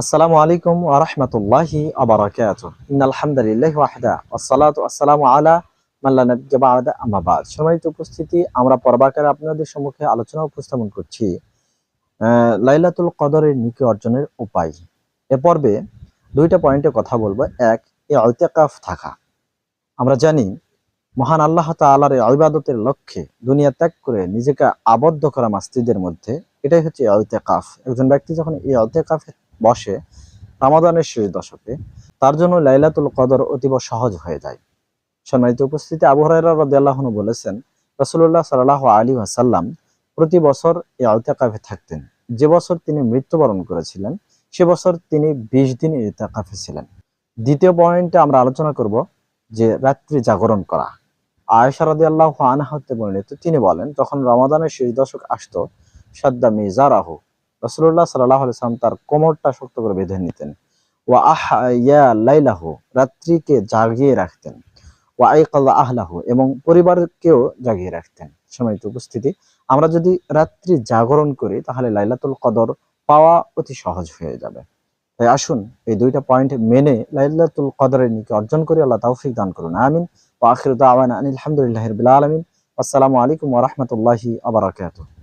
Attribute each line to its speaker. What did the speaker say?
Speaker 1: আসসালামু আলাইকুম ওয়া রাহমাতুল্লাহি ওয়া বারাকাতুহু। ইন্নাল হামদালিল্লাহি ওয়াহদা ওয়াসসালাতু ওয়াসসালামু আলা মান লা নাবিয়্যা বা'দা আম্মা বা'দ। সম্মানিত উপস্থিতি, আমরা পর্বাকারে আপনাদের সম্মুখে আলোচনা উপস্থাপন করছি লাইলাতুল কদরের নেকি অর্জনের উপায়। এ পর্বে দুইটা পয়েন্টে কথা বলবো। এক, ইতিকাফ থাকা। আমরা জানি মহান আল্লাহ তাআলার ইবাদতের লক্ষ্যে দুনিয়া ত্যাগ করে নিজেকে আবদ্ধ করা মসজিদের মধ্যে, এটাই হচ্ছে ইতিকাফ। একজন ব্যক্তি যখন এই ইতিকাফে বসে রমাদানের শেষ দশকে, তার জন্য লাইলাতুল কদর অতীব সহজ হয়ে যায়। সম্মানিত উপস্থিতি, আবু হুরায়রা রাদিয়াল্লাহু আনহু বলেছেন, রাসূলুল্লাহ সাল্লাল্লাহু আলাইহি ওয়াসাল্লাম প্রতি বছর এই ইতিকাফে থাকতেন। যে বছর তিনি মৃত্যুবরণ করেছিলেন সে বছর তিনি 20 দিন ইতিকাফে ছিলেন। দ্বিতীয় পয়েন্টে আমরা আলোচনা করব যে রাত্রি জাগরণ করা। আয়েশা রাদিয়াল্লাহু আনহা হতে বর্ণিত, তিনি বলেন, যখন রমাদানের শেষ দশক আসতো, সাদ্দা মিজারাহু, রাসূলুল্লাহ সাল্লাল্লাহু আলাইহি ওয়াসাল্লাম তার কোমরটা শক্ত করে বেঁধে নিতেন। ওয়া আহইয়া লাইলাহু, রাত্রিকে জাগিয়ে রাখতেন। ওয়া আইকাযা আহলাহু, এবং পরিবারকেও জাগিয়ে রাখতেন। সম্মানিত উপস্থিতি, আমরা যদি রাত্রি জাগরণ করি তাহলে লাইলাতুল কদর পাওয়া অতি সহজ হয়ে যাবে। তাই আসুন এই দুইটা পয়েন্ট মেনে লাইলাতুল কদরের নেকি অর্জন করি। আল্লাহ তৌফিক দান করুন, আমিন। ওয়া আখিরু দাওয়ানা আনিল হামদুলিল্লাহি রাব্বিল আলামিন। আসসালামু আলাইকুম ওয়া রাহমাতুল্লাহি ওয়া বারাকাতুহু।